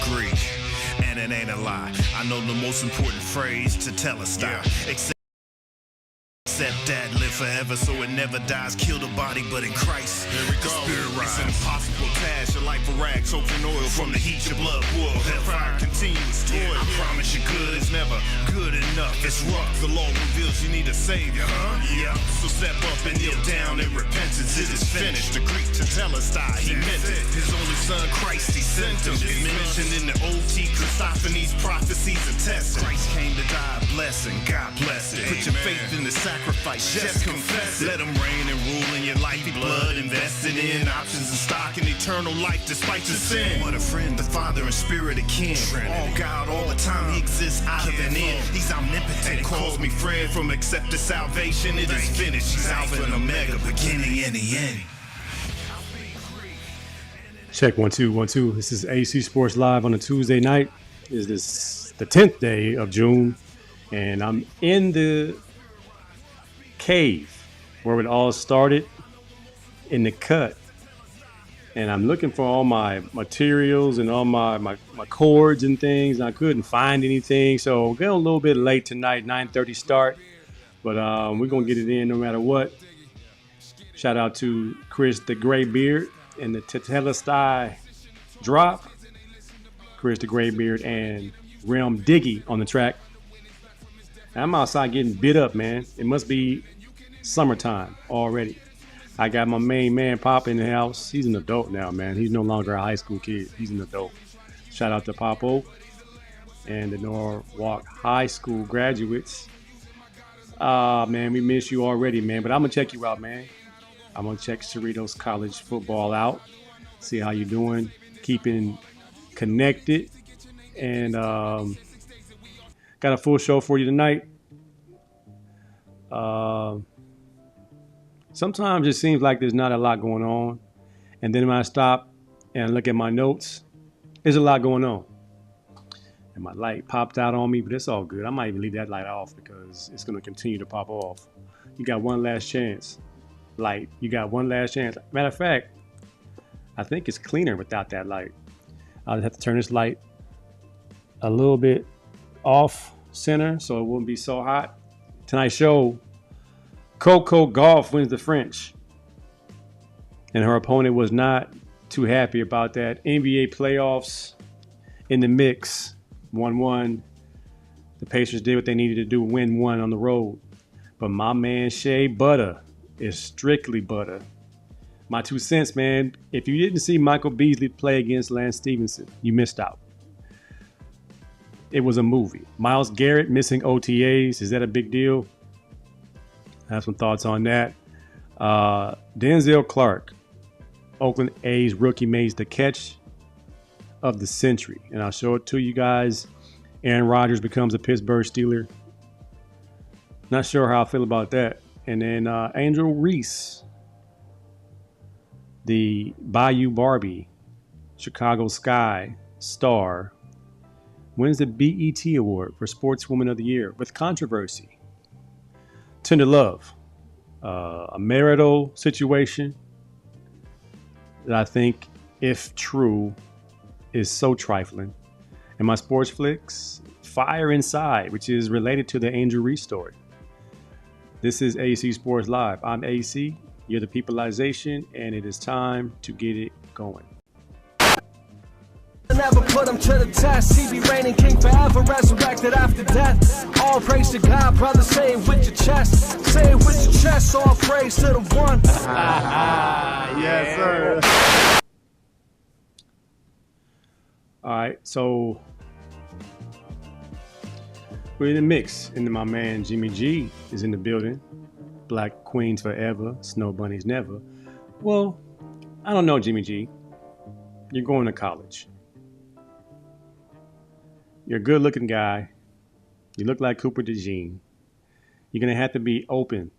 Greek, and it ain't a lie. I know the most important phrase to tell a style. Except that live forever, so it never dies. Kill the body, but in Christ, the spirit rise. It's an impossible task. Your life a rag, soaked in oil from the heat. Your blood boil. Hellfire continues. Toil. I promise you, good is never good enough. It's rough. The law reveals you need a savior, huh? Yeah. So step up and kneel down in repentance. It is finished. The Greek to tell us that he meant it. His only son, Christ, he sent him. It's mentioned in the OT, Christophanes prophecies attest. Christ came to die a blessing. God bless it. Put your faith in the sacrifice. Just confess it. Let him reign and rule in your life. Blood invested in options and stock and eternal life despite your sin. What a friend, the Father and Spirit akin. All God, all the time, he exists out of and in. He's omnipotent. Calls me friend from accepted salvation. It is finished. He's Alpha and Omega, beginning and the end. Check 1 2 1 2. This is AC Sports Live on a Tuesday night. This is the 10th day of June, and I'm in the cave where it all started in the cut, and I'm looking for all my materials and all my cords and things. I couldn't find anything, so we're a little bit late tonight. 9:30 start, but we're gonna get it in no matter what. Shout out to Chris the Gray Beard and the Tetelestai drop. Chris the Gray Beard and Realm Diggy on the track. I'm outside getting bit up, man. It must be summertime already. I got my main man Pop in the house. He's an adult now, man. He's no longer a high school kid. He's an adult. Shout out to Popo and the Norwalk High School graduates. Man, we miss you already, man. But I'm going to check you out, man. I'm going to check Cerritos College football out. See how you doing. Keeping connected. And got a full show for you tonight. Sometimes it seems like there's not a lot going on. And then when I stop and look at my notes, there's a lot going on. And my light popped out on me, but it's all good. I might even leave that light off because it's going to continue to pop off. You got one last chance. Light, you got one last chance. Matter of fact, I think it's cleaner without that light. I'll just have to turn this light a little bit off center so it wouldn't be so hot. Tonight's show, Coco Gauff wins the French. And her opponent was not too happy about that. NBA playoffs in the mix. 1-1. The Pacers did what they needed to do, win one on the road. But my man Shea Butter is strictly butter. My 2 cents, man. If you didn't see Michael Beasley play against Lance Stevenson, you missed out. It was a movie. Myles Garrett missing OTAs. Is that a big deal? I have some thoughts on that. Denzel Clark, Oakland A's rookie, makes the catch of the century. And I'll show it to you guys. Aaron Rodgers becomes a Pittsburgh Steeler. Not sure how I feel about that. And then Angel Reese, the Bayou Barbie, Chicago Sky star, wins the BET Award for Sportswoman of the Year with controversy. Tender Love, a marital situation that I think, if true, is so trifling. And my sports flicks, Fire Inside, which is related to the Angel Reese story. This is AC Sports Live. I'm AC, you're the peopleization, and it is time to get it going. Never put him to the test. He be reigning king forever, resurrected after death. All praise to God, brother. Say it with your chest. Say it with your chest. All praise to the one. Yes, sir. All right, so we're in the mix, and my man Jimmy G is in the building. Black Queens forever, Snow Bunnies never. Well, I don't know, Jimmy G. You're going to college. You're a good-looking guy. You look like Cooper DeJean. You're going to have to be open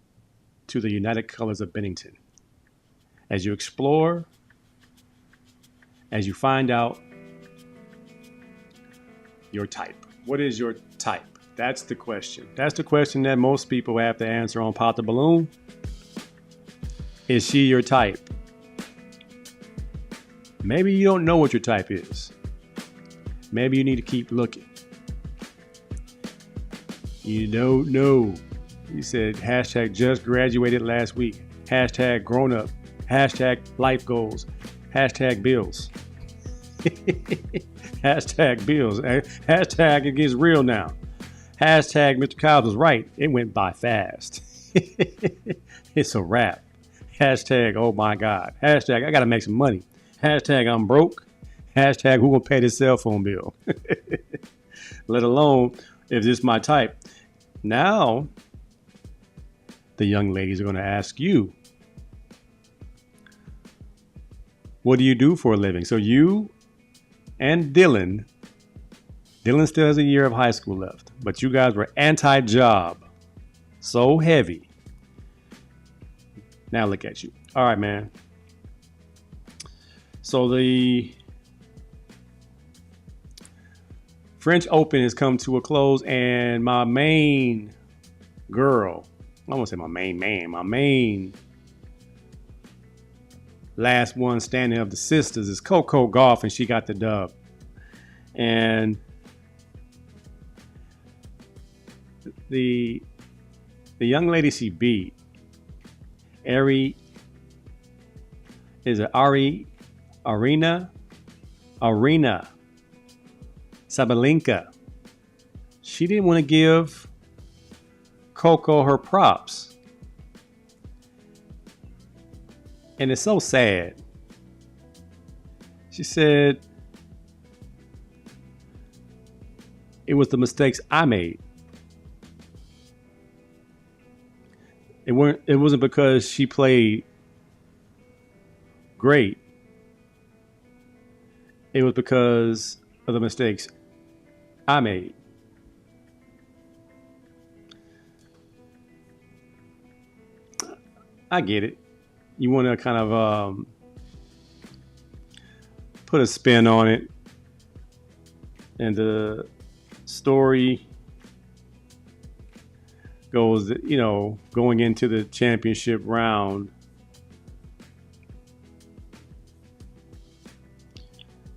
to the United Colors of Bennington. As you explore, as you find out your type. What is your type? That's the question. That's the question that most people have to answer on Pop the Balloon. Is she your type? Maybe you don't know what your type is. Maybe you need to keep looking. You don't know. He said, hashtag just graduated last week. Hashtag grown up. Hashtag life goals. Hashtag bills. Hashtag bills. Hashtag it gets real now. Hashtag Mr. Kyles was right. It went by fast. It's a wrap. Hashtag oh my God. Hashtag I got to make some money. Hashtag I'm broke. Hashtag who gonna pay this cell phone bill? Let alone if this is my type. Now, the young ladies are going to ask you, what do you do for a living? So you and Dylan still has a year of high school left, but you guys were anti-job. So heavy. Now look at you. All right, man. So the French Open has come to a close, and my main girl, I won't say my main man, my main last one standing of the sisters is Coco Gauff, and she got the dub. And the young lady she beat, Arena Sabalenka. She didn't want to give Coco her props. And it's so sad. She said, it was the mistakes I made. It wasn't because she played great. It was because of the mistakes I made. I get it. You want to kind of put a spin on it. And the story goes, going into the championship round,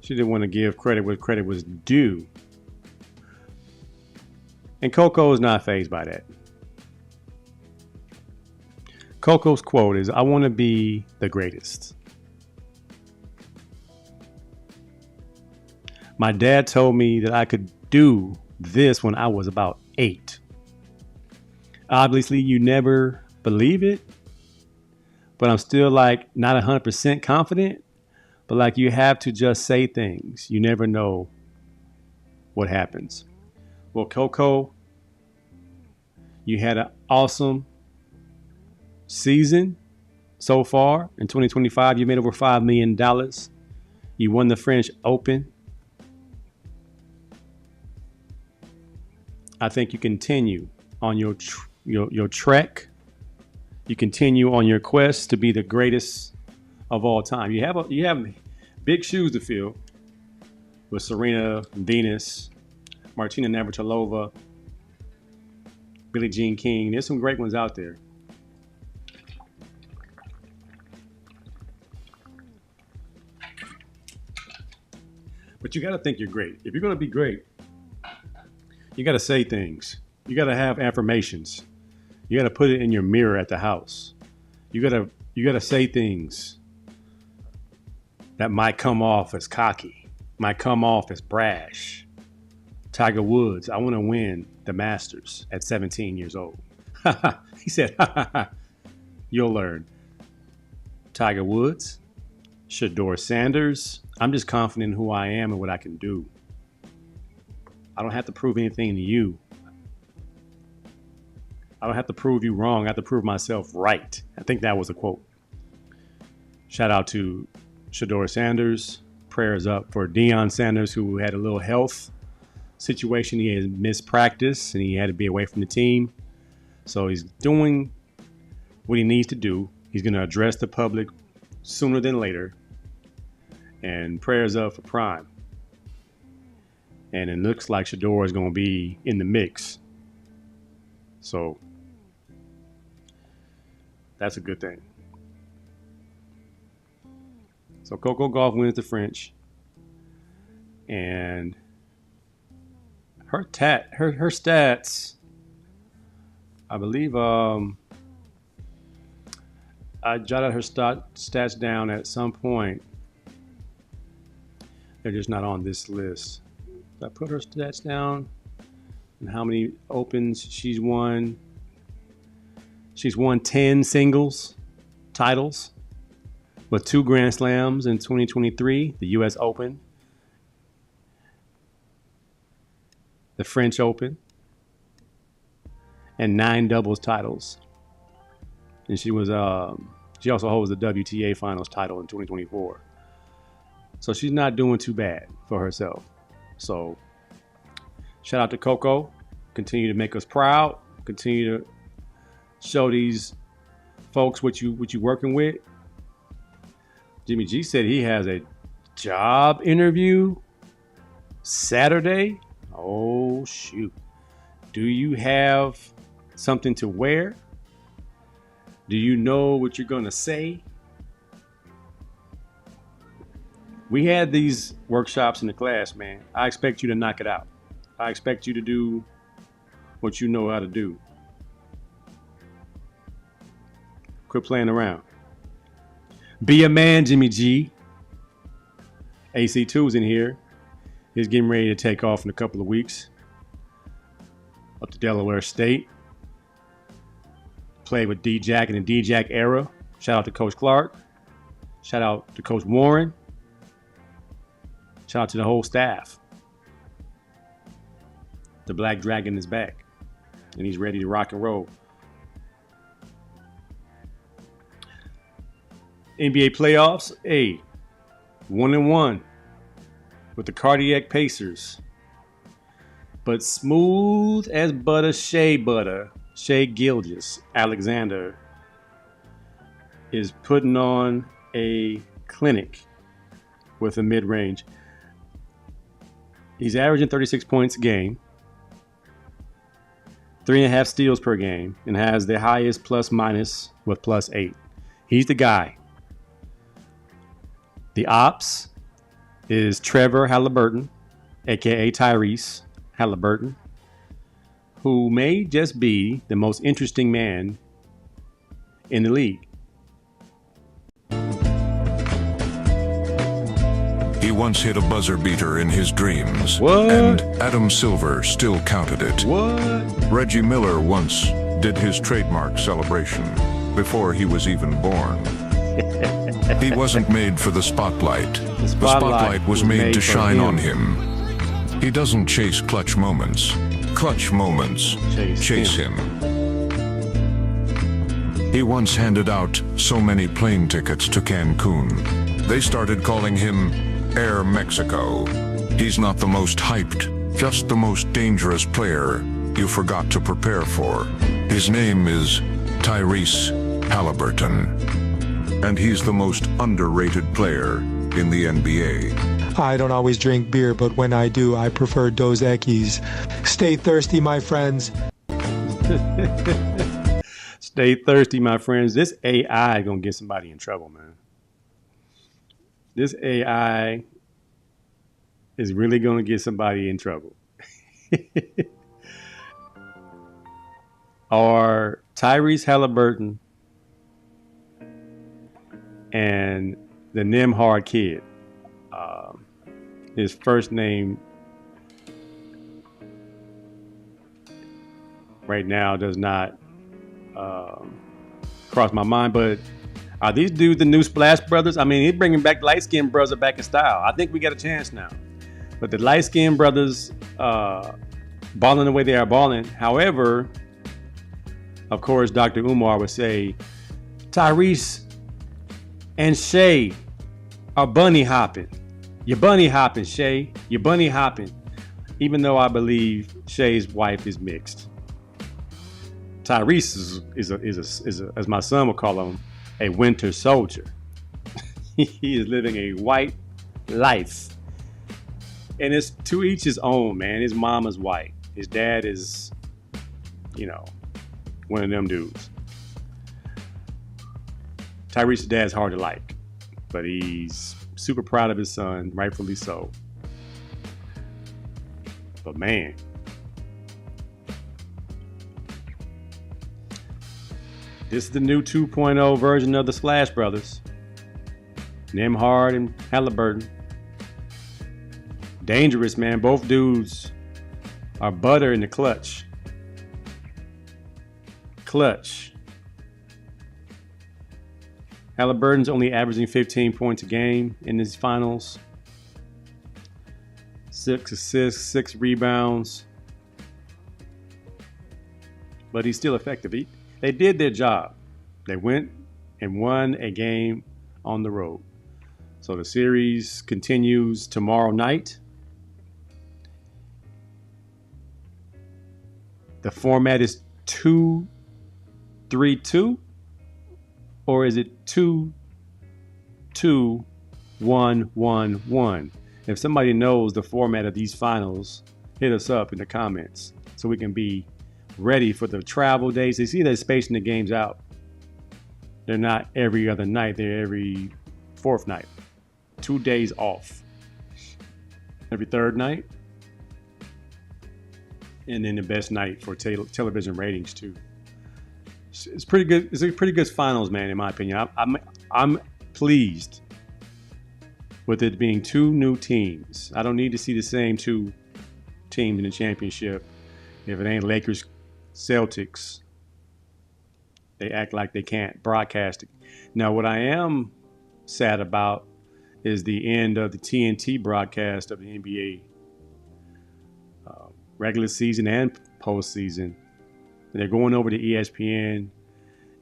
she didn't want to give credit where credit was due. And Coco is not fazed by that. Coco's quote is, I want to be the greatest. My dad told me that I could do this when I was about 8. Obviously, you never believe it, but I'm still not 100% confident. But you have to just say things. You never know what happens. Well, Coco, you had an awesome season so far. In 2025, you made over $5 million. You won the French Open. I think you continue on your trek. You continue on your quest to be the greatest of all time. You have big shoes to fill with Serena, Venus, Martina Navratilova, Billie Jean King. There's some great ones out there. But you got to think you're great. If you're going to be great, you got to say things. You got to have affirmations. You got to put it in your mirror at the house. You got to say things that might come off as cocky, might come off as brash. Tiger Woods, I want to win the Masters at 17 years old. He said, you'll learn. Tiger Woods, Shador Sanders, I'm just confident in who I am and what I can do. I don't have to prove anything to you. I don't have to prove you wrong. I have to prove myself right. I think that was a quote. Shout out to Shador Sanders. Prayers up for Deion Sanders, who had a little health situation. He had missed practice and he had to be away from the team. So he's doing what he needs to do. He's going to address the public sooner than later. And prayers up for Prime. And it looks like Shador is going to be in the mix. So that's a good thing. So Coco Gauff wins the French. And her stats. I believe I jotted her stats down at some point. They're just not on this list. I put her stats down and how many opens she's won. She's won 10 singles titles with 2 Grand Slams in 2023, the US Open, the French Open, and 9 doubles titles. And she also holds the WTA Finals title in 2024. So she's not doing too bad for herself. So shout out to Coco. Continue to make us proud. Continue to show these folks what you working with. Jimmy G said he has a job interview Saturday. Oh shoot. Do you have something to wear? Do you know what you're gonna say? We had these workshops in the class, man. I expect you to knock it out. I expect you to do what you know how to do. Quit playing around. Be a man, Jimmy G. AC2's in here. He's getting ready to take off in a couple of weeks. Up to Delaware State. Played with D-Jack in the D-Jack era. Shout out to Coach Clark. Shout out to Coach Warren. Shout out to the whole staff. The Black Dragon is back. And he's ready to rock and roll. NBA playoffs, 1-1 with the Cardiac Pacers. But smooth as butter, Shai Gilgeous-Alexander is putting on a clinic with a mid-range. He's averaging 36 points a game, 3.5 steals per game, and has the highest plus-minus with +8. He's the guy. The ops is Trevor Halliburton, a.k.a. Tyrese Halliburton, who may just be the most interesting man in the league. He once hit a buzzer beater in his dreams. What? And Adam Silver still counted it. What? Reggie Miller once did his trademark celebration before he was even born. He wasn't made for the spotlight. The spotlight was made to shine on him. He doesn't chase clutch moments. Clutch moments chase him. He once handed out so many plane tickets to Cancun. They started calling him Air Mexico. He's not the most hyped, just the most dangerous player you forgot to prepare for. His name is Tyrese Halliburton. And he's the most underrated player in the NBA. I don't always drink beer, but when I do, I prefer Dos Equis. Stay thirsty, my friends. Stay thirsty, my friends. This AI is going to get somebody in trouble, man. This AI is really going to get somebody in trouble. Are Tyrese Halliburton and the Nimhard kid, his first name right now does not cross my mind, but are these dudes the new Splash Brothers? I mean, he's bringing back light-skinned brothers back in style. I think we got a chance now. But the light-skinned brothers balling the way they are balling. However, of course, Dr. Umar would say, Tyrese and Shai are bunny hopping. You're bunny hopping, Shai. You're bunny hopping. Even though I believe Shai's wife is mixed. Tyrese is as my son would call him, a winter soldier. He is living a white life. And it's to each his own, man. His mama's white. His dad is, one of them dudes. Tyrese's dad's hard to like, but he's super proud of his son, rightfully so. But man, This is the new 2.0 version of the Splash Brothers. Nembhard and Halliburton. Dangerous, man. Both dudes are butter in the clutch. Clutch. Halliburton's only averaging 15 points a game in these finals. 6 assists, 6 rebounds. But he's still effective. They did their job. They went and won a game on the road. So the series continues tomorrow night. The format is 2-3-2, or is it 2-2-1-1-1? If somebody knows the format of these finals, hit us up in the comments so we can be ready for the travel days. You see, they're spacing the games out. They're not every other night. They're every fourth night. 2 days off. Every third night. And then the best night for television ratings too. It's pretty good. It's a pretty good finals, man, in my opinion. I'm pleased with it being 2 new teams. I don't need to see the same 2 teams in the championship. If it ain't Lakers, Celtics, they act like they can't broadcast it. Now, what I am sad about is the end of the TNT broadcast of the NBA regular season and postseason. They're going over to ESPN,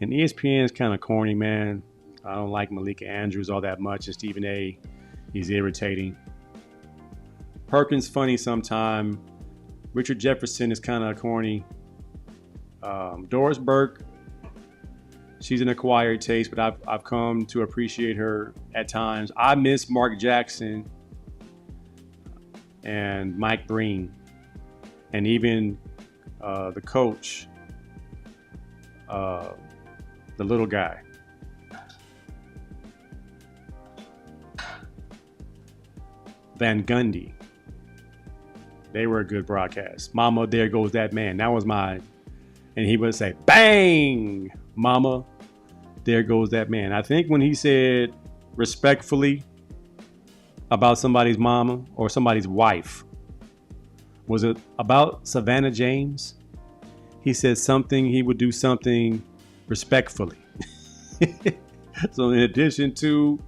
and ESPN is kind of corny, man. I don't like Malika Andrews all that much, and Stephen A. He's irritating. Perkins funny sometime. Richard Jefferson is kind of corny. Doris Burke, she's an acquired taste, but I've come to appreciate her at times. I miss Mark Jackson and Mike Breen, and even the coach, the little guy. Van Gundy. They were a good broadcast. Mama, there goes that man. That was mine. And he would say, bang, mama, there goes that man. I think when he said respectfully about somebody's mama or somebody's wife, was it about Savannah James? He said something, he would do something respectfully. So in addition to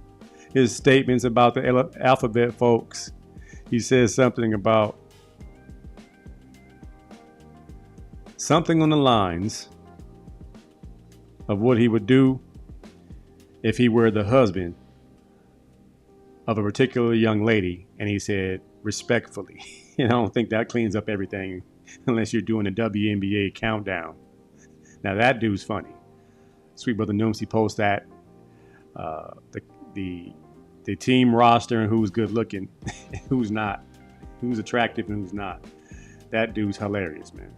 his statements about the alphabet folks, he says something about something on the lines of what he would do if he were the husband of a particular young lady, and he said respectfully. And I don't think that cleans up everything unless you're doing a WNBA countdown. Now that dude's funny. Sweet Brother Noomsy posts that the team roster and who's good looking, who's not, who's attractive and who's not. That dude's hilarious, man.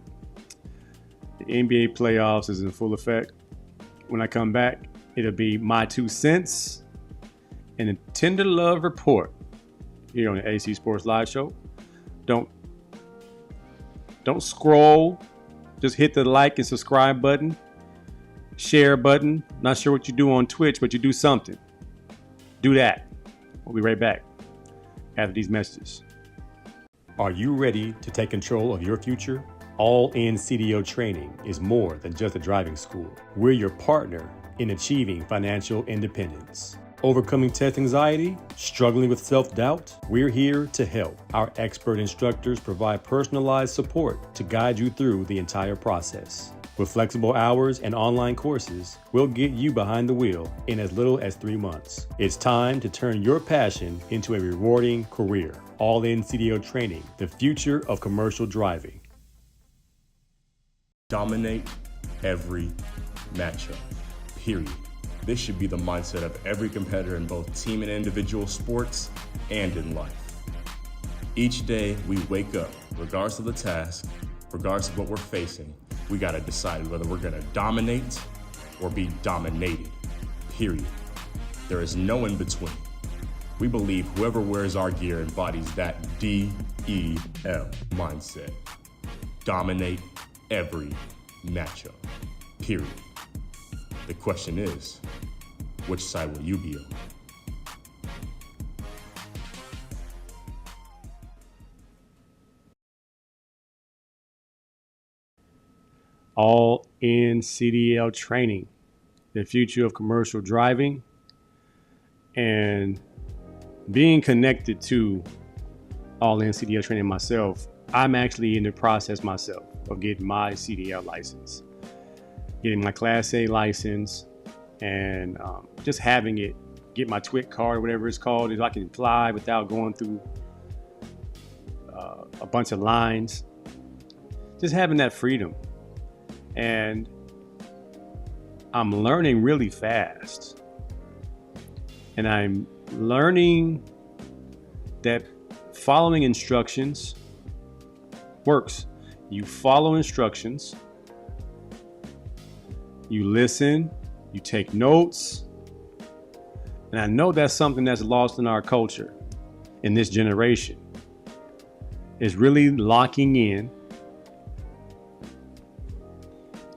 The NBA playoffs is in full effect. When I come back, it'll be my 2 cents and a tender love report here on the AC Sports Live Show. Don't scroll. Just hit the like and subscribe button, share button. Not sure what you do on Twitch, but you do something. Do that. We'll be right back after these messages. Are you ready to take control of your future? All-In CDO Training is more than just a driving school. We're your partner in achieving financial independence. Overcoming test anxiety? Struggling with self-doubt? We're here to help. Our expert instructors provide personalized support to guide you through the entire process. With flexible hours and online courses, we'll get you behind the wheel in as little as 3 months. It's time to turn your passion into a rewarding career. All-In CDO Training, the future of commercial driving. Dominate every matchup, period. This should be the mindset of every competitor in both team and individual sports and in life. Each day we wake up, regardless of the task, regardless of what we're facing, we gotta decide whether we're gonna dominate or be dominated, period. There is no in between. We believe whoever wears our gear embodies that DEL mindset. Dominate every matchup, period. The question is, which side will you be on? All in CDL training, the future of commercial driving, and being connected to all in CDL training myself. I'm actually in the process myself of getting my CDL license, getting my Class A license, and just having it, get my TWIC card, whatever it's called, is I can fly without going through a bunch of lines. Just having that freedom. And I'm learning really fast. And I'm learning that following instructions works. You follow instructions, you listen, you take notes. And I know that's something that's lost in our culture in this generation, is really locking in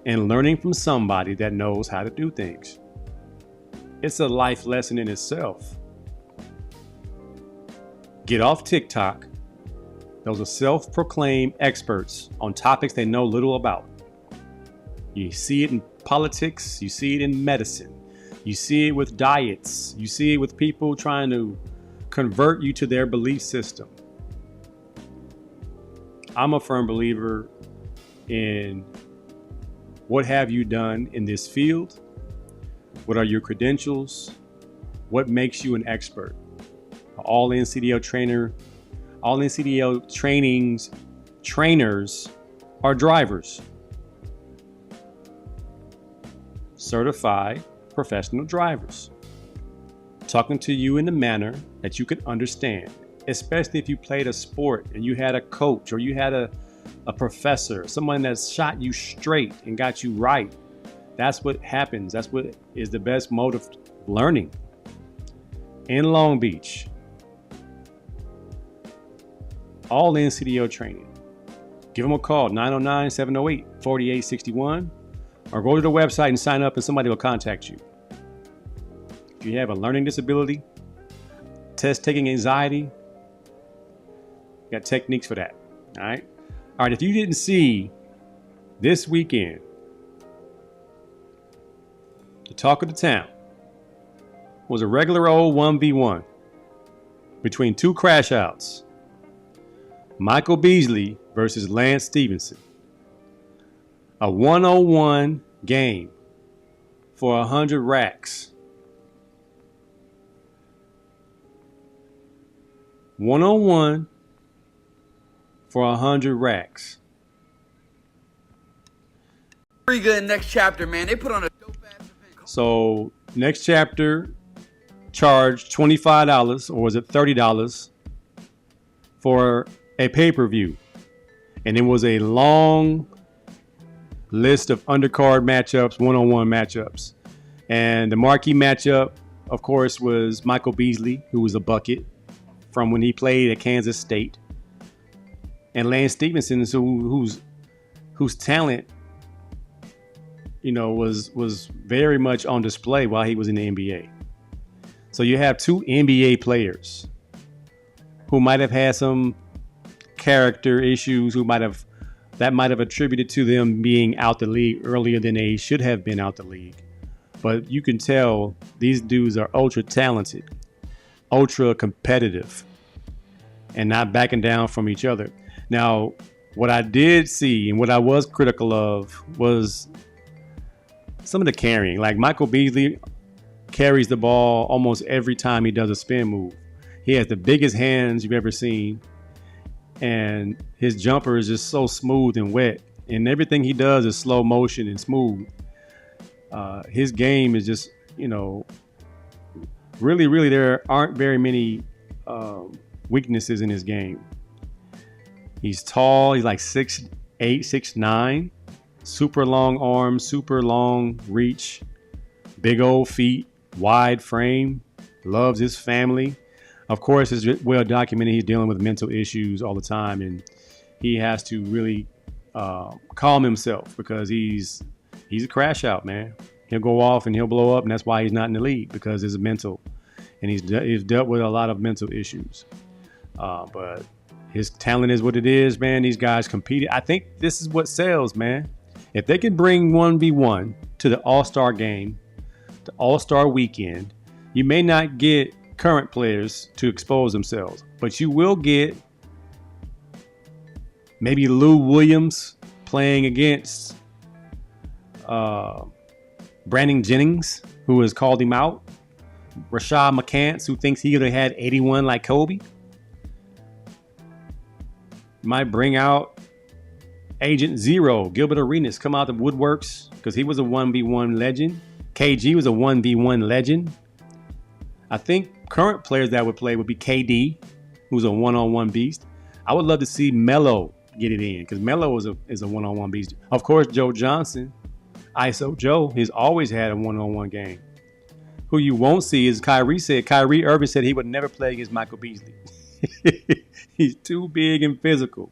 and learning from somebody that knows how to do things. It's a life lesson in itself. Get off TikTok. Those are self-proclaimed experts on topics they know little about. You see it in politics, you see it in medicine, you see it with diets, you see it with people trying to convert you to their belief system. I'm a firm believer in what have you done in this field? What are your credentials? What makes you an expert? All in CDL trainer, all in CDL trainers are drivers. Certified professional drivers. Talking to you in a manner that you can understand, especially if you played a sport and you had a coach or you had a professor, someone that shot you straight and got you right. That's what happens. That's what is the best mode of learning. In Long Beach, all in CDL training. Give them a call, 909-708-4861, or go to the website and sign up and somebody will contact you. If you have a learning disability, test taking anxiety, got techniques for that. All right. All right. If you didn't see this weekend, the talk of the town was a regular old 1v1 between two crash outs. Michael Beasley versus Lance Stevenson. A 101 game for 100 racks. 101 for 100 racks. Pretty good next chapter, man. They put on a dope ass event. So next chapter charged $25 or was it $30 for a pay-per-view. And it was a long list of undercard matchups, one-on-one matchups. And the marquee matchup, of course, was Michael Beasley, who was a bucket from when he played at Kansas State, and Lance Stevenson, whose talent, you know, was very much on display while he was in the NBA. So you have two NBA players who might have had some character issues, that might have attributed to them being out the league earlier than they should have been out the league. But you can tell these dudes are ultra talented, ultra competitive, and not backing down from each other. Now, what I did see and what I was critical of was some of the carrying. Like Michael Beasley carries the ball almost every time he does a spin move. He has the biggest hands you've ever seen. And his jumper is just so smooth and wet. And everything he does is slow motion and smooth. His game is just, you know, really there aren't very many weaknesses in his game. He's tall. He's like 6'8", 6'9", super long arms, super long reach, big old feet, wide frame, loves his family. Of course, it's well documented he's dealing with mental issues all the time, and he has to really calm himself because he's a crash out, man. He'll go off and he'll blow up, and that's why he's not in the league, because it's mental, and he's dealt with a lot of mental issues. But his talent is what it is, man. These guys competed. I think this is what sells, man. If they can bring 1v1 to the All-Star game, the All-Star weekend, you may not get current players to expose themselves, but you will get maybe Lou Williams playing against Brandon Jennings, who has called him out. Rashad McCants, who thinks he could have had 81 like Kobe. Might bring out Agent Zero, Gilbert Arenas, come out the woodworks, because he was a 1v1 legend. KG was a 1v1 legend. I think current players that would play would be KD, who's a one-on-one beast. I would love to see Melo get it in, because Melo is a one-on-one beast. Of course, Joe Johnson, ISO Joe, he's always had a one-on-one game. Who you won't see is Kyrie Irving said he would never play against Michael Beasley. He's too big and physical.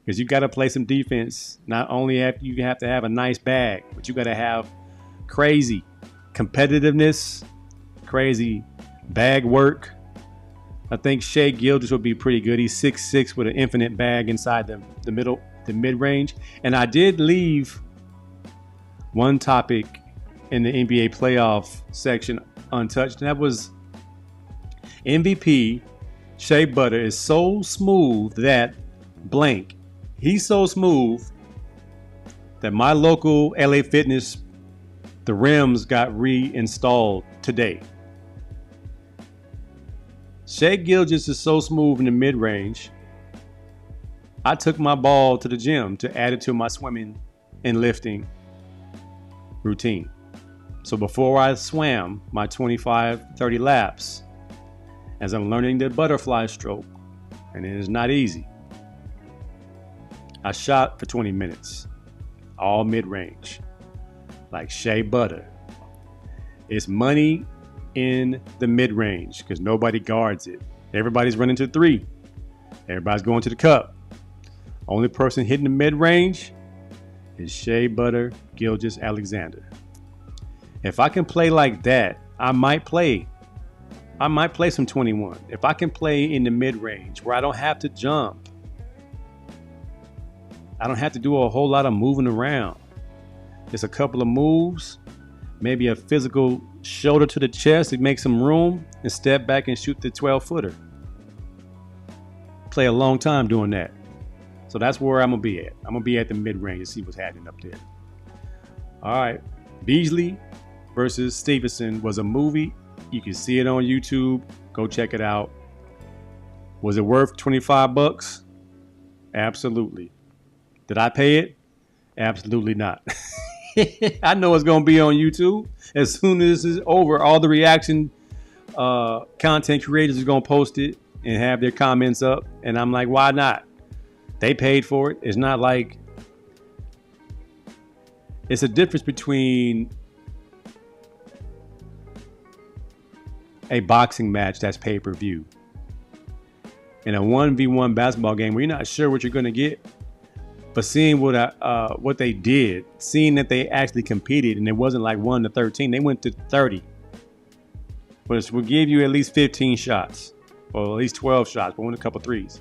Because you got to play some defense. Not only you have to have a nice bag, but you got to have crazy competitiveness, crazy bag work. I think Shai Gilgeous would be pretty good. He's 6'6" with an infinite bag inside the middle, the mid-range. And I did leave one topic in the NBA playoff section untouched, and that was MVP Shea Butter is so smooth that blank. He's so smooth that my local LA Fitness, the rims got reinstalled today. Shai Gilgeous is so smooth in the mid-range. I took my ball to the gym to add it to my swimming and lifting routine. So before I swam my 25-30 laps, as I'm learning the butterfly stroke, and it is not easy, I shot for 20 minutes, all mid-range, like Shea Butter. It's money in the mid-range because nobody guards it. Everybody's running to three. Everybody's going to the cup. Only person hitting the mid-range is Shea Butter Gilgeous Alexander. If I can play like that, I might play some 21. If I can play in the mid-range where I don't have to jump, I don't have to do a whole lot of moving around. Just a couple of moves, maybe a physical shoulder to the chest to make some room and step back and shoot the 12-footer. Play a long time doing that. So that's where I'm going to be at. I'm going to be at the mid-range to see what's happening up there. All right. Beasley versus Stevenson was a movie. You can see it on YouTube. Go check it out. Was it worth $25? Absolutely. Did I pay it? Absolutely not. I know it's going to be on YouTube. As soon as this is over, all the reaction content creators are going to post it and have their comments up. And I'm like, why not? They paid for it. It's not like... It's a difference between a boxing match that's pay-per-view and a 1v1 basketball game where you're not sure what you're going to get. But seeing what they did, seeing that they actually competed, and it wasn't like 1 to 13, they went to 30. Which will give you at least 15 shots, or at least 12 shots, but a couple threes.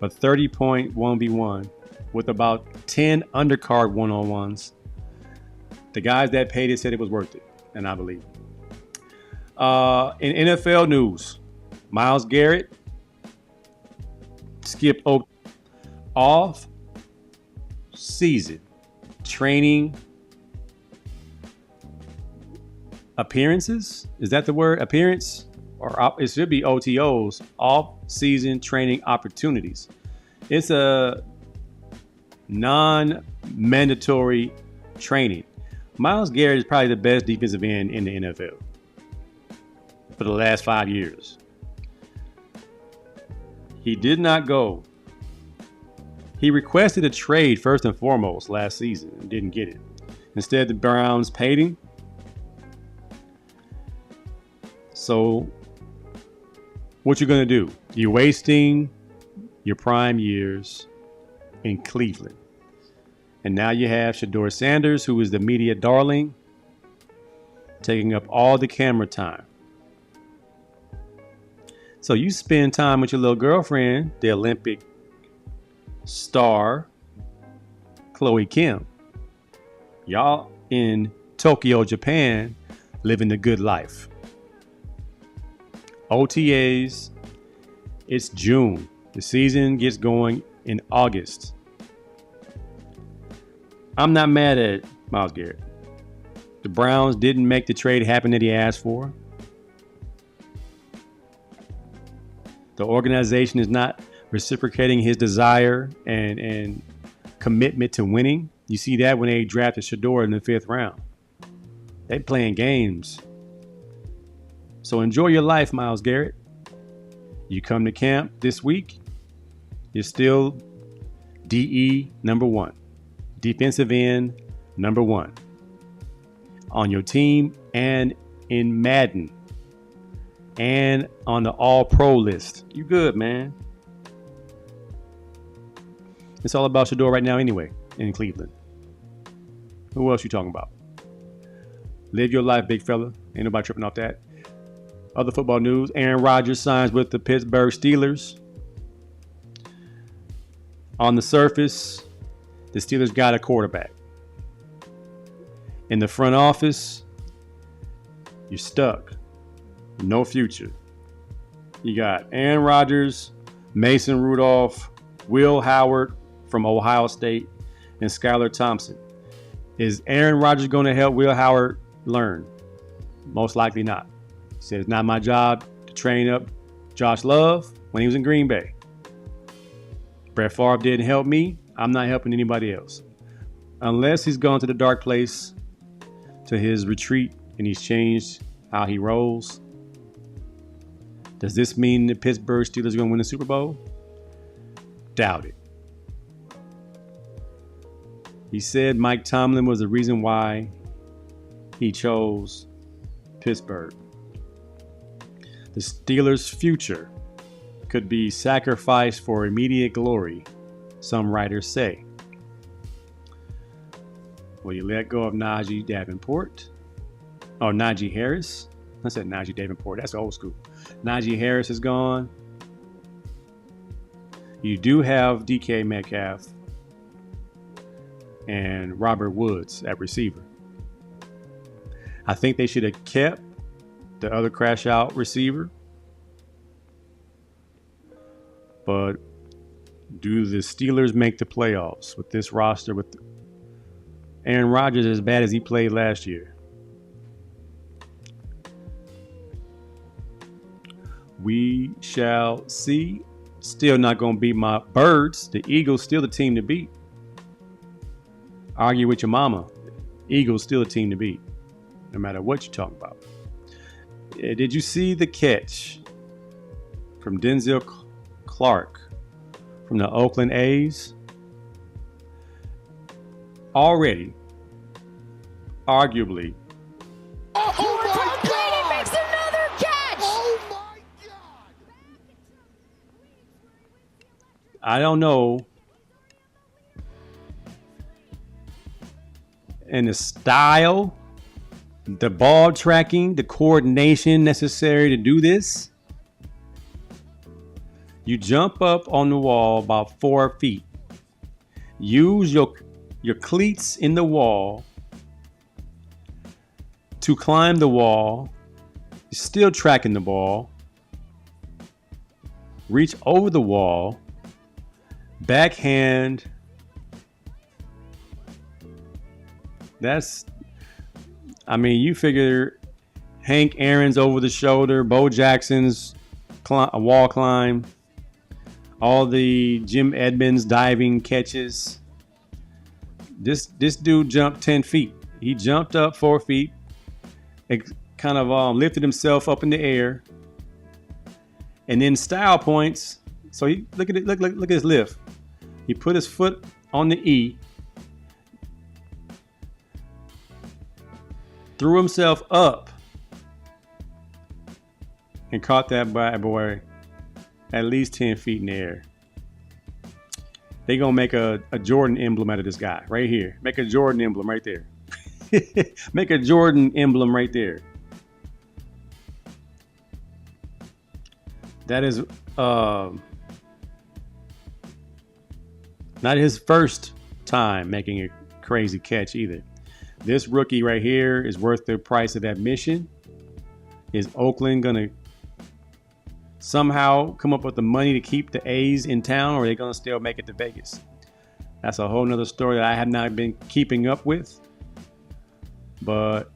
But 30-point 1v1 with about 10 undercard one-on-ones. The guys that paid it said it was worth it, and I believe it. In NFL news, Myles Garrett skipped off season training appearances. Is that the word? Appearance? Or it should be OTOs, off-season training opportunities. It's a non-mandatory training. Myles Garrett is probably the best defensive end in the NFL for the last 5 years. He did not go. He requested a trade first and foremost last season and didn't get it. Instead, the Browns paid him. So, what you're going to do? You're wasting your prime years in Cleveland. And now you have Shedeur Sanders, who is the media darling, taking up all the camera time. So you spend time with your little girlfriend, the Olympic star, Chloe Kim. Y'all in Tokyo, Japan, living the good life. OTAs, it's June. The season gets going in August. I'm not mad at Myles Garrett. The Browns didn't make the trade happen that he asked for. The organization is not reciprocating his desire and commitment to winning. You see that when they drafted Shador in the 5th round. They playing games. So enjoy your life, Myles Garrett. You come to camp this week, you're still DE number 1. Defensive end number 1. On your team and in Madden. And on the all-pro list. You good, man. It's all about Shador right now anyway in Cleveland. Who else you talking about? Live your life, big fella. Ain't nobody tripping off that. Other football news. Aaron Rodgers signs with the Pittsburgh Steelers. On the surface, the Steelers got a quarterback. In the front office, you're stuck. No future. You got Aaron Rodgers, Mason Rudolph, Will Howard from Ohio State, and Skylar Thompson. Is Aaron Rodgers going to help Will Howard learn? Most likely not. He said it's not my job to train up Josh Love when he was in Green Bay. Brett Favre didn't help me. I'm not helping anybody else. Unless he's gone to the dark place, to his retreat, and he's changed how he rolls. Does this mean the Pittsburgh Steelers are going to win the Super Bowl? Doubt it. He said Mike Tomlin was the reason why he chose Pittsburgh. The Steelers' future could be sacrificed for immediate glory, some writers say. Will you let go of Najee Davenport? Oh, Najee Harris? I said Najee Davenport. That's old school. Najee Harris is gone. You do have DK Metcalf and Robert Woods at receiver. I think they should have kept the other crash out receiver. But do the Steelers make the playoffs with this roster with Aaron Rodgers as bad as he played last year? We shall see. Still not going to beat my Birds. The Eagles still the team to beat. Argue with your mama. Eagles still a team to beat. No matter what you're talking about. Did you see the catch from Denzel Clark from the Oakland A's? Already, arguably, I don't know. And the style, the ball tracking, the coordination necessary to do this. You jump up on the wall about 4 feet. Use your cleats in the wall to climb the wall. You're still tracking the ball. Reach over the wall. Backhand. You figure Hank Aaron's over the shoulder, Bo Jackson's wall climb, all the Jim Edmonds diving catches. This dude jumped 10 feet. He jumped up 4 feet, kind of lifted himself up in the air, and then style points. So he look at his lift. He put his foot on the E, threw himself up, and caught that bad boy at least 10 feet in the air. They gonna make a Jordan emblem out of this guy right here. Make a Jordan emblem right there. Make a Jordan emblem right there. That is not his first time making a crazy catch either. This rookie right here is worth the price of admission. Is Oakland gonna somehow come up with the money to keep the A's in town, or are they gonna still make it to Vegas? That's a whole nother story that I have not been keeping up with. But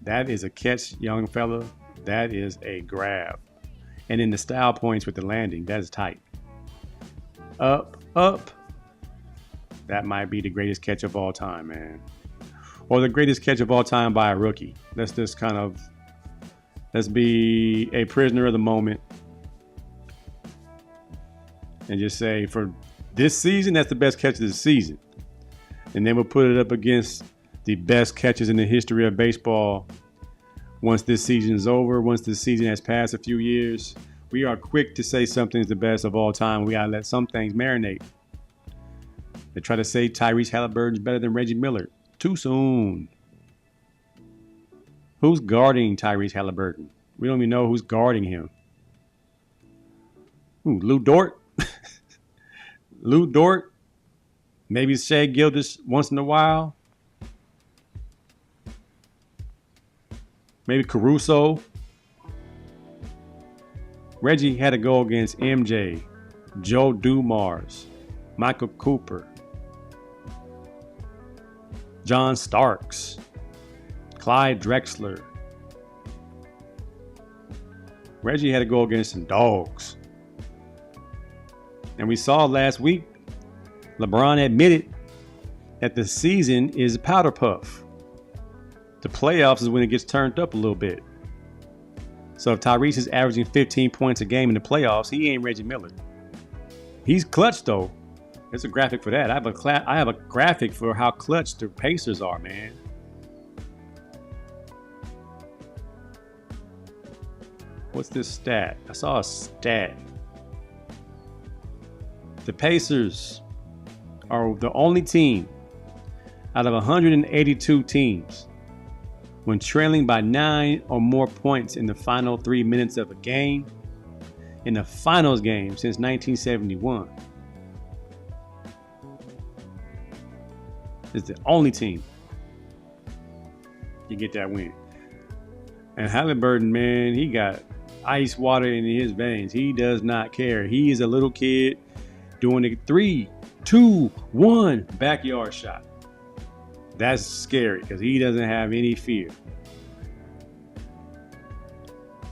that is a catch, young fella. That is a grab. And then the style points with the landing, that is tight. Up, up. That might be the greatest catch of all time, man. Or the greatest catch of all time by a rookie. Let's be a prisoner of the moment. And just say, for this season, that's the best catch of the season. And then we'll put it up against the best catches in the history of baseball. Once this season is over, once this season has passed a few years, we are quick to say something's the best of all time. We gotta let some things marinate. They try to say Tyrese Halliburton's better than Reggie Miller. Too soon. Who's guarding Tyrese Halliburton? We don't even know who's guarding him. Ooh, Lou Dort? Lou Dort? Maybe Shai Gilgeous once in a while. Maybe Caruso. Reggie had to go against MJ, Joe Dumars, Michael Cooper, John Starks, Clyde Drexler. Reggie had to go against some dogs. And we saw last week, LeBron admitted that the season is a powder puff. The playoffs is when it gets turned up a little bit. So if Tyrese is averaging 15 points a game in the playoffs, he ain't Reggie Miller. He's clutch though. There's a graphic for that. I have a graphic for how clutch the Pacers are, man. What's this stat? I saw a stat. The Pacers are the only team out of 182 teams when trailing by 9 or more points in the final 3 minutes of a game in the finals game since 1971. It's the only team you get that win. And Halliburton, man, he got ice water in his veins. He does not care. He is a little kid doing a 3, 2, 1 backyard shot. That's scary because he doesn't have any fear.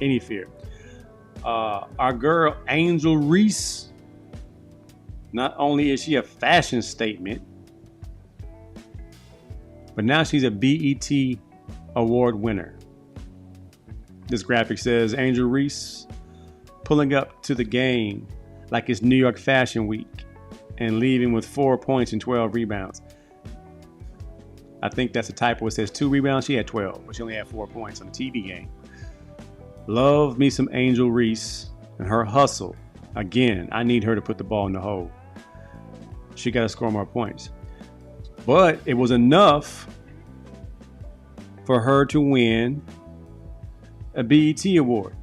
Any fear. Our girl, Angel Reese, not only is she a fashion statement, but now she's a BET award winner. This graphic says Angel Reese pulling up to the game like it's New York Fashion Week and leaving with 4 points and 12 rebounds. I think that's a typo. It says 2 rebounds. She had 12, but she only had 4 points on the TV game. Love me some Angel Reese and her hustle. Again, I need her to put the ball in the hole. She got to score more points. But it was enough for her to win a BET award,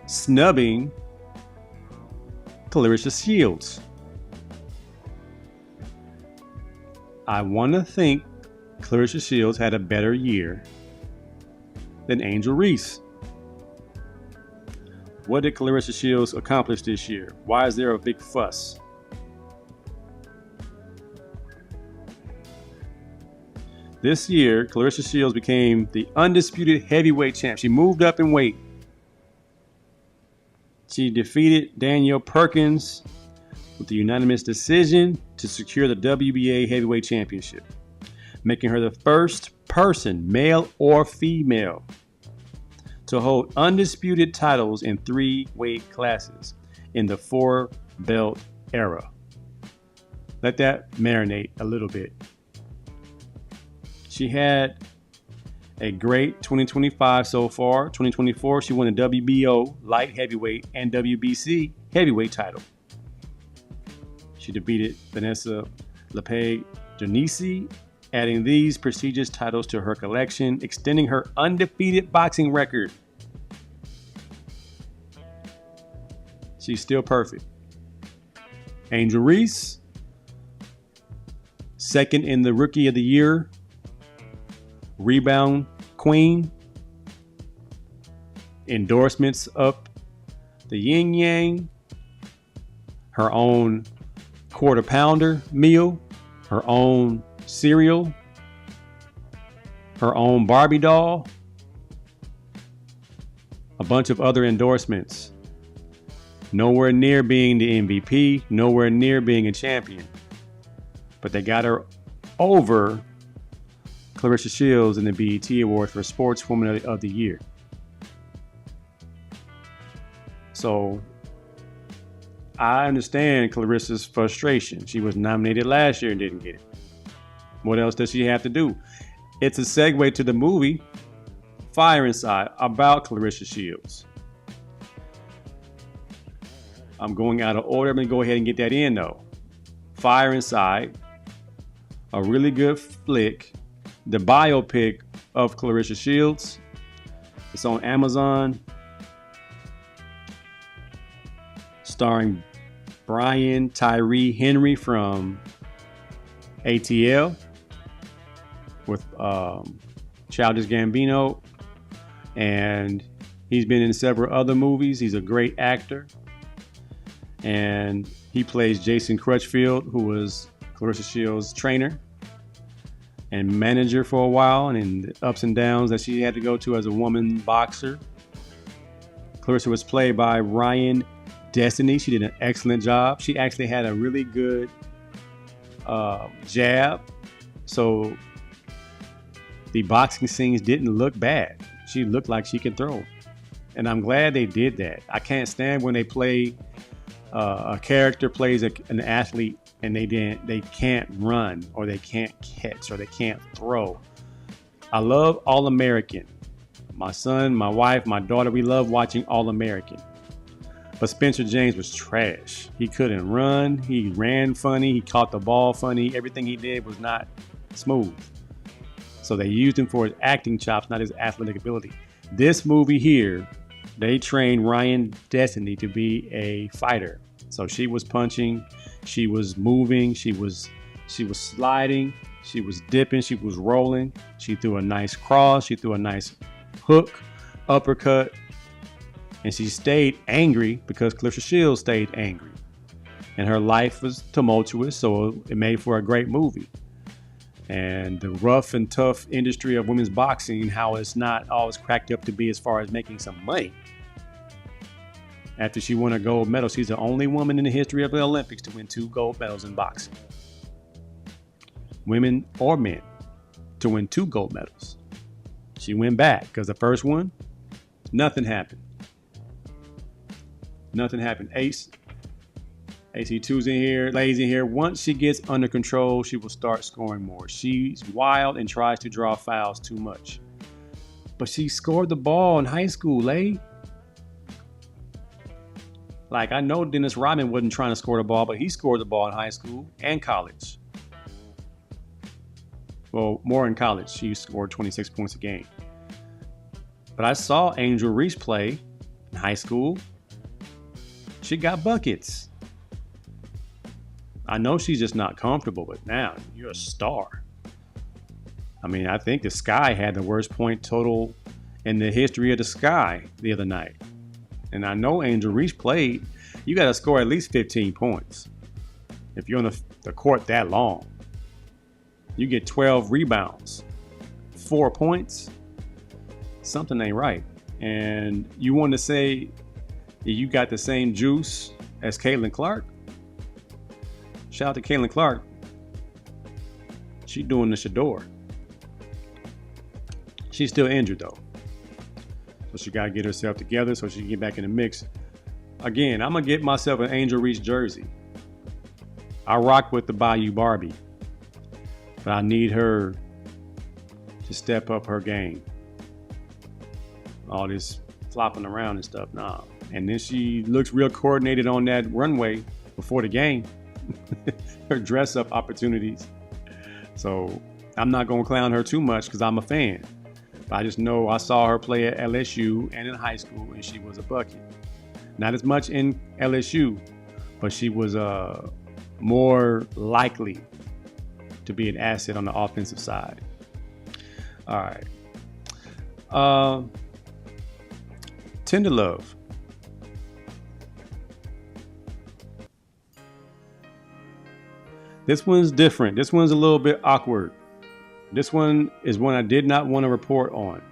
snubbing Clarissa Shields. I want to think Clarissa Shields had a better year than Angel Reese. What did Clarissa Shields accomplish this year? Why is there a big fuss? This year, Clarissa Shields became the undisputed heavyweight champ. She moved up in weight. She defeated Danielle Perkins with the unanimous decision to secure the WBA heavyweight championship, making her the first person, male or female, to hold undisputed titles in 3 weight classes in the 4-belt era. Let that marinate a little bit. She had a great 2025 so far. 2024, she won the WBO light heavyweight and WBC heavyweight title. She defeated Vanessa Lepage Janisi adding these prestigious titles to her collection, extending her undefeated boxing record. She's still perfect. Angel Reese, second in the Rookie of the Year, rebound queen, endorsements up the yin yang, her own quarter pounder meal, her own cereal, her own Barbie doll, a bunch of other endorsements. Nowhere near being the MVP, nowhere near being a champion. But they got her over Clarissa Shields in the BET Awards for Sportswoman of the Year. So I understand Clarissa's frustration. She was nominated last year and didn't get it. What else does she have to do? It's a segue to the movie Fire Inside about Clarissa Shields. I'm going out of order. I'm going to go ahead and get that in though. Fire Inside, a really good flick, the biopic of Clarissa Shields. It's on Amazon, starring Brian Tyree Henry from ATL with Childish Gambino, and he's been in several other movies. He's a great actor. And he plays Jason Crutchfield, who was Clarissa Shields' trainer and manager for a while, and in the ups and downs that she had to go to as a woman boxer. Clarissa was played by Ryan Destiny. She did an excellent job. She actually had a really good jab, so the boxing scenes didn't look bad. She looked like she could throw, and I'm glad they did that. I can't stand when they play a character plays an athlete and they can't run or they can't catch or they can't throw. I love All American. My son, my wife, my daughter, we love watching All American. But Spencer James was trash. He couldn't run. He ran funny. He caught the ball funny. Everything he did was not smooth. So they used him for his acting chops, not his athletic ability. This movie here, they trained Ryan Destiny to be a fighter. So she was punching, she was moving, she was sliding, she was dipping, she was rolling. She threw a nice cross, she threw a nice hook, uppercut, and she stayed angry because Clarissa Shields stayed angry. And her life was tumultuous, so it made for a great movie. And the rough and tough industry of women's boxing, how it's not always cracked up to be as far as making some money. After she won a gold medal, she's the only woman in the history of the Olympics to win 2 gold medals in boxing. Women or men to win 2 gold medals. She went back because the first one, nothing happened. Nothing happened. AC2's in here, ladies in here. Once she gets under control, she will start scoring more. She's wild and tries to draw fouls too much. But she scored the ball in high school, Lay. Like, I know Dennis Rodman wasn't trying to score the ball, but he scored the ball in high school and college. Well, more in college. She scored 26 points a game. But I saw Angel Reese play in high school. She got buckets. I know she's just not comfortable, but now you're a star. I mean, I think the Sky had the worst point total in the history of the Sky the other night. And I know Angel Reese played. You got to score at least 15 points. If you're on the court that long, you get 12 rebounds, 4 points. Something ain't right. And you want to say you got the same juice as Caitlin Clark? Shout out to Caitlin Clark. She doing the Shador. She's still injured though. So she got to get herself together so she can get back in the mix. Again, I'm going to get myself an Angel Reese jersey. I rock with the Bayou Barbie. But I need her to step up her game. All this flopping around and stuff, nah. And then she looks real coordinated on that runway before the game. Her dress up opportunities. So I'm not going to clown her too much because I'm a fan. But I just know I saw her play at LSU and in high school, and she was a bucket. Not as much in LSU, but she was more likely to be an asset on the offensive side. All right. Tender Love. This one's different. This one's a little bit awkward. This one is one I did not want to report on.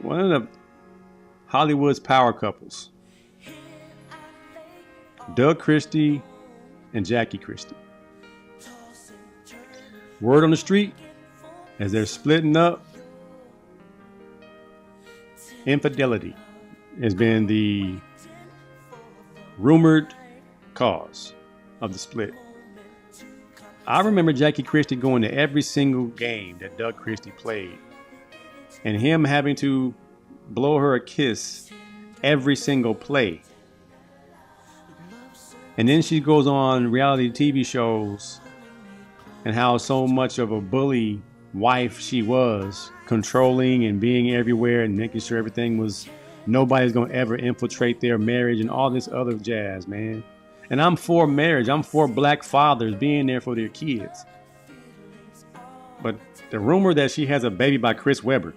One of the Hollywood's power couples, Doug Christie and Jackie Christie. Word on the street, as they're splitting up, infidelity has been the rumored cause of the split. I remember Jackie Christie going to every single game that Doug Christie played, and him having to blow her a kiss every single play. And then she goes on reality TV shows and how so much of a bully wife she was, controlling and being everywhere and making sure everything was, nobody's going to ever infiltrate their marriage and all this other jazz, man. And I'm for marriage. I'm for black fathers being there for their kids. But the rumor that she has a baby by Chris Webber,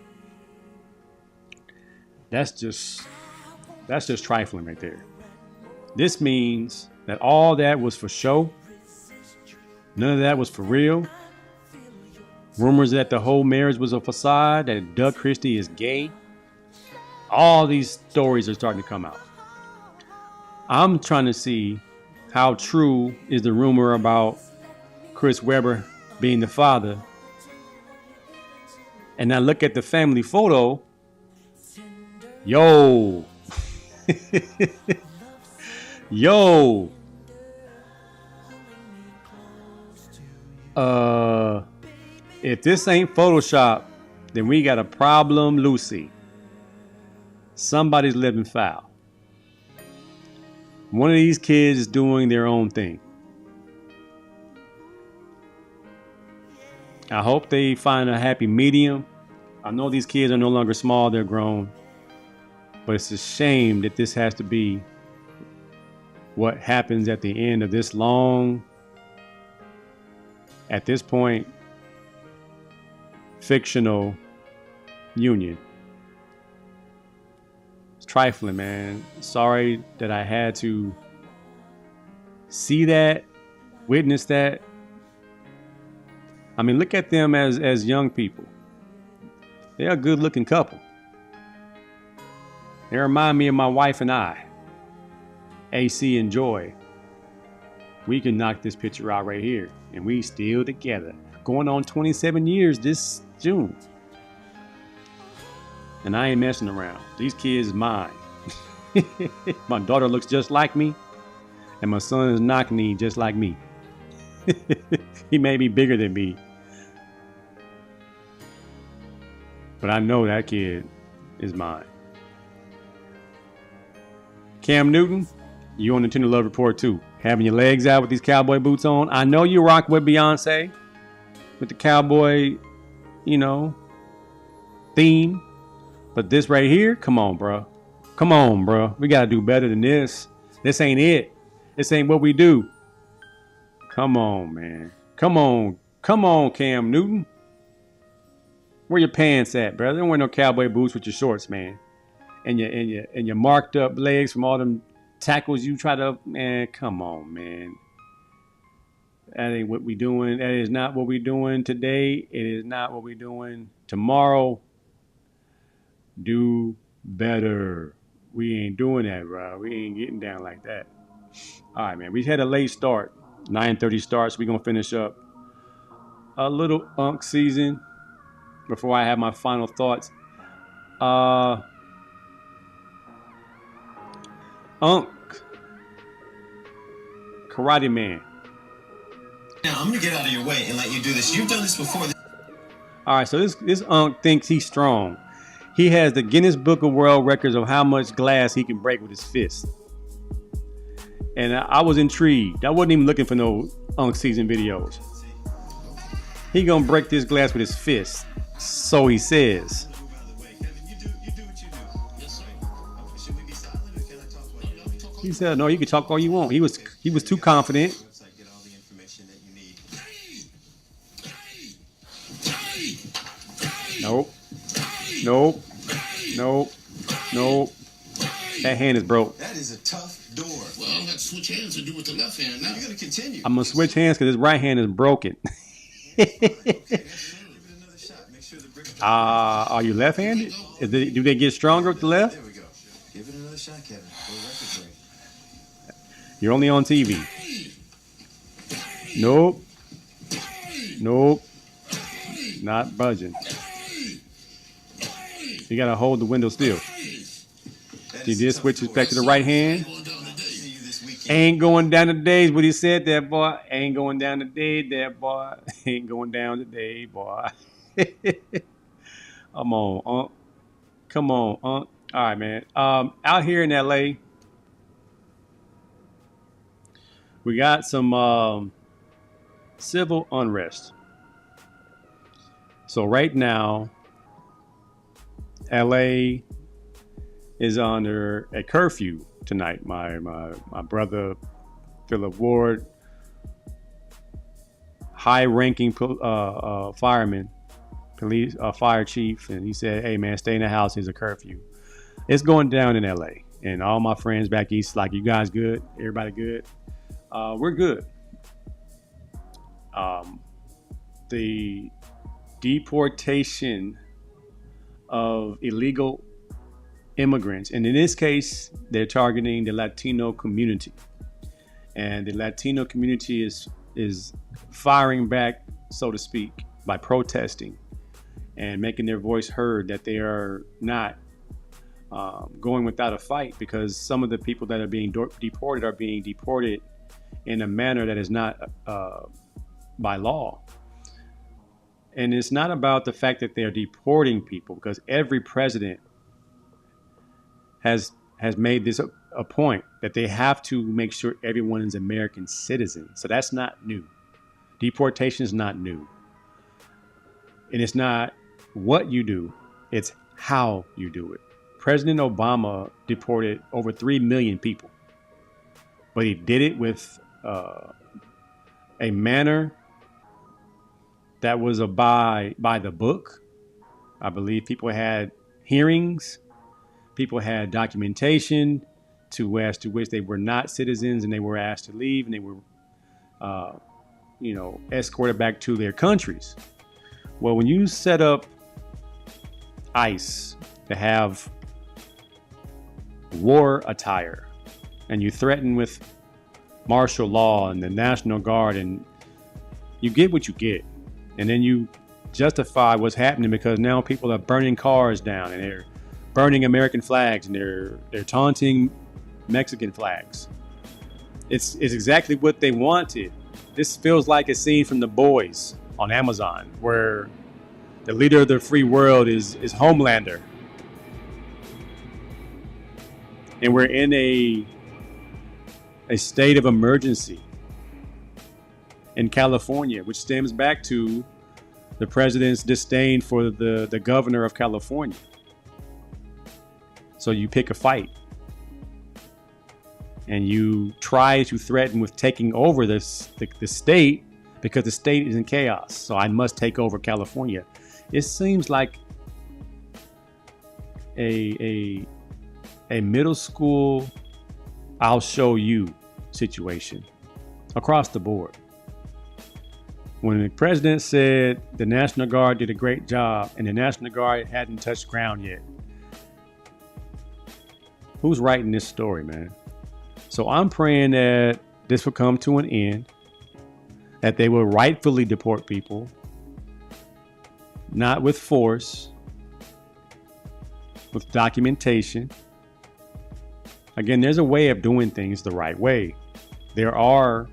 that's just trifling right there. This means that all that was for show. None of that was for real. Rumors that the whole marriage was a facade, that Doug Christie is gay. All these stories are starting to come out. I'm trying to see how true is the rumor about Chris Webber being the father. And I look at the family photo. Yo. Yo. If this ain't Photoshop, then we got a problem, Lucy. Somebody's living foul. One of these kids is doing their own thing. I hope they find a happy medium. I know these kids are no longer small, they're grown. But it's a shame that this has to be what happens at the end of this long, at this point, fictional union. It's trifling, man. Sorry that I had to see that, witness that. I mean, look at them as young people. They're a good looking couple. They remind me of my wife and I. AC and Joy. We can knock this picture out right here. And we still together. Going on 27 years this June. And I ain't messing around. These kids is mine. My daughter looks just like me. And my son is knock-knee just like me. He may be bigger than me. But I know that kid is mine. Cam Newton, you on the Tender Love Report too. Having your legs out with these cowboy boots on. I know you rock with Beyonce. With the cowboy, theme. But this right here, come on, bro. Come on, bro. We got to do better than this. This ain't it. This ain't what we do. Come on, man. Come on. Come on, Cam Newton. Where your pants at, brother? Don't wear no cowboy boots with your shorts, man. And your marked up legs from all them tackles you try to, man, come on, man. That ain't what we doing. That is not what we doing today. It is not what we doing tomorrow. Do better. We ain't doing that, bro. We ain't getting down like that. All right, man. We had a late start. 9:30 starts. We're going to finish up a little Unk season before I have my final thoughts. Unk. Karate Man. Now, I'm going to get out of your way and let you do this. You've done this before. All right, so this Unk thinks he's strong. He has the Guinness Book of World Records of how much glass he can break with his fist. And I was intrigued. I wasn't even looking for no season videos. He gonna break this glass with his fist. So he says. He said, no, you can talk all you want. He was too confident. Nope. Nope. Nope. Nope. That hand is broke. That is a tough door. Well, I'm going to switch hands and do with the left hand now. You're going to continue. I'm going to switch hands because his right hand is broken. Are you left-handed? Do they get stronger with the left? There we go. Give it another shot, Kevin. Go record break. You're only on TV. Nope. Nope. Not budging. You got to hold the window still. You did switch back to the right hand. Ain't going down today is what he said there, boy. Ain't going down today there, boy. Ain't going down today, boy. Come on, Unc. Come on, Unc. All right, man. Out here in LA, we got some civil unrest. So right now, LA is under a curfew tonight. My brother, Philip Ward, high-ranking fireman, police fire chief, and he said, "Hey man, stay in the house. There's a curfew." It's going down in LA, and all my friends back east, like, you guys good? Everybody good? We're good. The deportation of illegal immigrants, and in this case, they're targeting the Latino community, and the Latino community is firing back, so to speak, by protesting and making their voice heard that they are not going without a fight, because some of the people that are being deported are being deported in a manner that is not by law. And it's not about the fact that they're deporting people, because every president has made this a point that they have to make sure everyone is American citizen. So that's not new. Deportation is not new. And it's not what you do, it's how you do it. President Obama deported over 3 million people, but he did it with a manner that was by the book. I believe people had hearings, people had documentation as to which they were not citizens, and they were asked to leave, and they were, escorted back to their countries. Well, when you set up ICE to have war attire, and you threaten with martial law and the National Guard, and you get what you get. And then you justify what's happening because now people are burning cars down, and they're burning American flags, and they're taunting Mexican flags. It's exactly what they wanted. This feels like a scene from The Boys on Amazon, where the leader of the free world is Homelander. And we're in a state of emergency in California, which stems back to the president's disdain for the governor of California. So you pick a fight, and you try to threaten with taking over the state, because the state is in chaos. So I must take over California. It seems like a middle school I'll show you situation across the board. When the president said the National Guard did a great job, and the National Guard hadn't touched ground yet, who's writing this story, man? So I'm praying that this will come to an end, that they will rightfully deport people, not with force, with documentation. Again, there's a way of doing things the right way. There are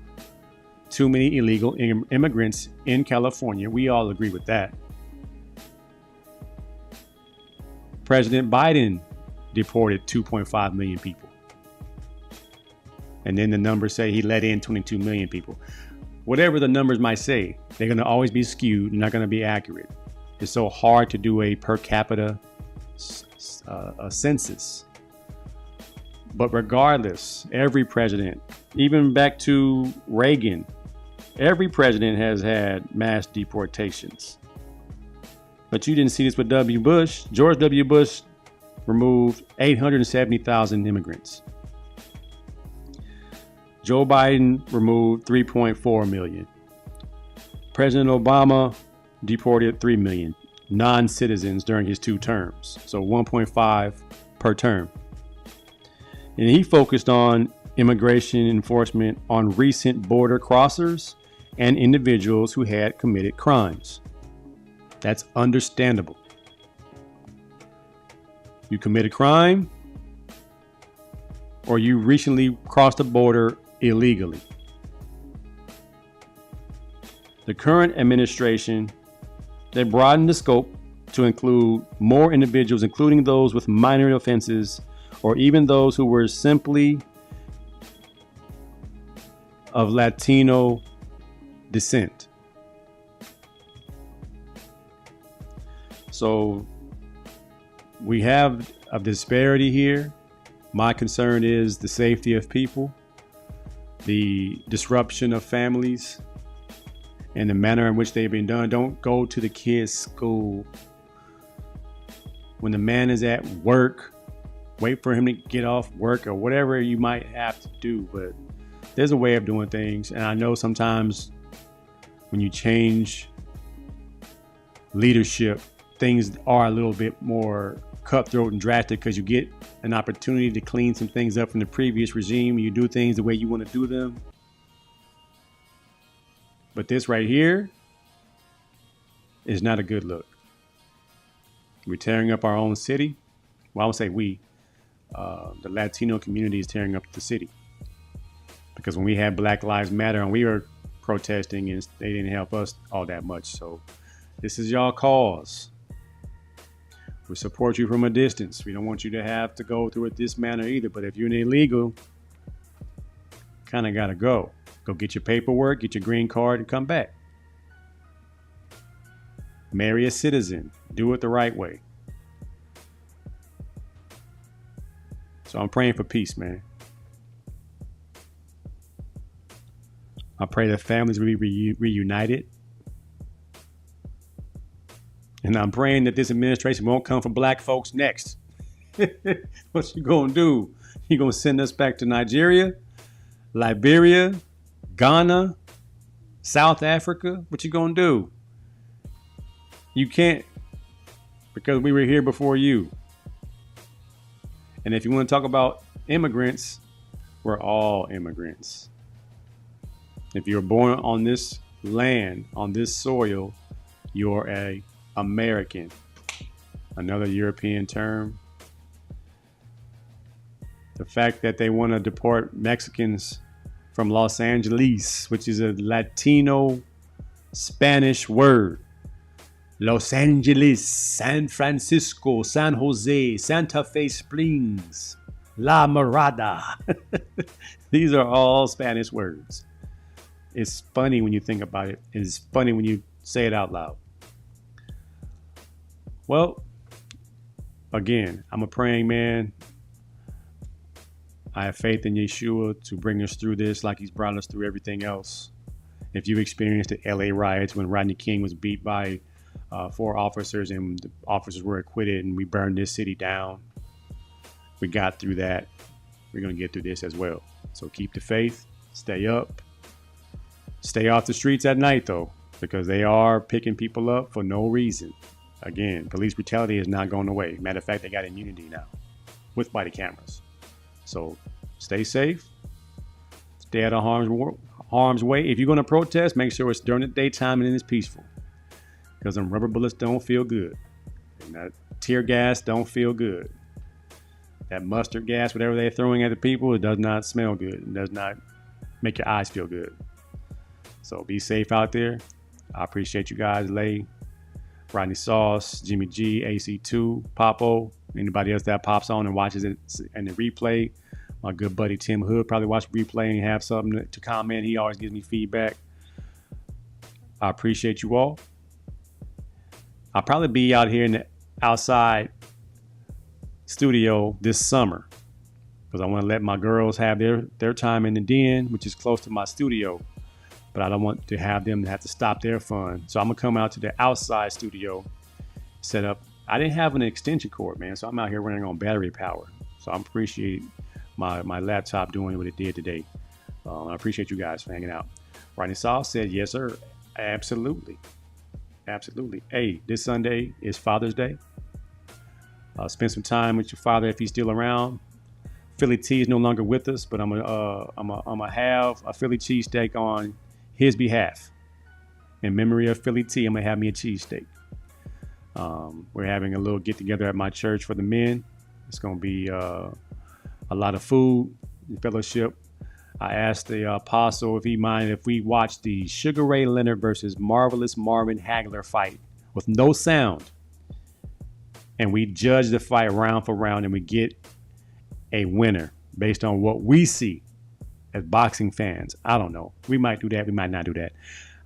too many illegal immigrants in California. We all agree with that. President Biden deported 2.5 million people. And then the numbers say he let in 22 million people. Whatever the numbers might say, they're going to always be skewed and not going to be accurate. It's so hard to do a per capita a census. But regardless, every president, even back to Reagan, every president has had mass deportations. But you didn't see this with W. Bush. George W. Bush removed 870,000 immigrants. Joe Biden removed 3.4 million. President Obama deported 3 million non-citizens during his 2 terms. So 1.5 per term. And he focused on immigration enforcement on recent border crossers and individuals who had committed crimes. That's understandable. You commit a crime, or you recently crossed the border illegally. The current administration, they broadened the scope to include more individuals, including those with minor offenses, or even those who were simply of Latino descent. So we have a disparity here. My concern is the safety of people, the disruption of families, and the manner in which they've been done. Don't go to the kids' school when the man is at work. Wait for him to get off work or whatever you might have to do. But there's a way of doing things. And I know sometimes when you change leadership, things are a little bit more cutthroat and drastic because you get an opportunity to clean some things up from the previous regime. You do things the way you want to do them. But this right here is not a good look. We're tearing up our own city. Well, I would say we. The Latino community is tearing up the city. Because when we had Black Lives Matter and we were protesting, and they didn't help us all that much. So this is y'all cause. We support you from a distance. We don't want you to have to go through it this manner either. But if you're an illegal, kind of got to go. Go get your paperwork, get your green card, and come back. Marry a citizen. Do it the right way. So I'm praying for peace, man. I pray that families will be reunited. And I'm praying that this administration won't come for black folks next. What you gonna do? You gonna send us back to Nigeria, Liberia, Ghana, South Africa? What you gonna do? You can't, because we were here before you. And if you want to talk about immigrants, we're all immigrants. If you're born on this land, on this soil, you're a American. Another European term. The fact that they want to deport Mexicans from Los Angeles, which is a Latino Spanish word. Los Angeles, San Francisco, San Jose, Santa Fe Springs, La Mirada. These are all Spanish words. It's funny when you think about it. It's funny when you say it out loud. Well, again, I'm a praying man. I have faith in Yeshua to bring us through this like he's brought us through everything else. If you experienced the LA riots when Rodney King was beat by 4 officers and the officers were acquitted and we burned this city down, we got through that. We're going to get through this as well. So keep the faith, stay up, stay off the streets at night though, because they are picking people up for no reason. Again, police brutality is not going away. Matter of fact, they got immunity now with body cameras. So stay safe, stay out of harm's way. If you're going to protest, make sure it's during the daytime and it's peaceful, because them rubber bullets don't feel good. And that tear gas don't feel good. That mustard gas, whatever they're throwing at the people, it does not smell good. It does not make your eyes feel good. So be safe out there. I appreciate you guys, Lay, Rodney Sauce, Jimmy G, AC2, Popo, anybody else that pops on and watches it in the replay. My good buddy Tim Hood probably watch the replay and have something to comment. He always gives me feedback. I appreciate you all. I'll probably be out here in the outside studio this summer because I want to let my girls have their time in the den, which is close to my studio. But I don't want to have them have to stop their fun. So I'm going to come out to the outside studio, set up. I didn't have an extension cord, man, so I'm out here running on battery power. So I appreciate my laptop doing what it did today. I appreciate you guys for hanging out. Rodney Saul said, yes, sir. Absolutely. Absolutely. Hey, this Sunday is Father's Day. Spend some time with your father if he's still around. Philly T is no longer with us, but I'm gonna have a Philly cheesesteak on his behalf. In memory of Philly T, I'm gonna have me a cheesesteak. We're having a little get together at my church for the men. It's gonna be a lot of food and fellowship. I asked the apostle if he minded if we watch the Sugar Ray Leonard versus Marvelous Marvin Hagler fight with no sound. And we judge the fight round for round and we get a winner based on what we see as boxing fans. I don't know. We might do that. We might not do that.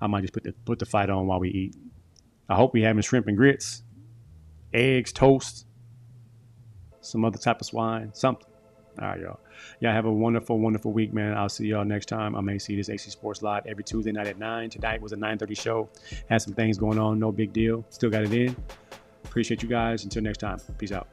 I might just put the fight on while we eat. I hope we're having shrimp and grits, eggs, toast, some other type of swine, something. All right, y'all. Y'all have a wonderful, wonderful week, man. I'll see y'all next time. I may see this AC Sports Live every Tuesday night at 9. Tonight was a 9:30 show. Had some things going on. No big deal. Still got it in. Appreciate you guys. Until next time. Peace out.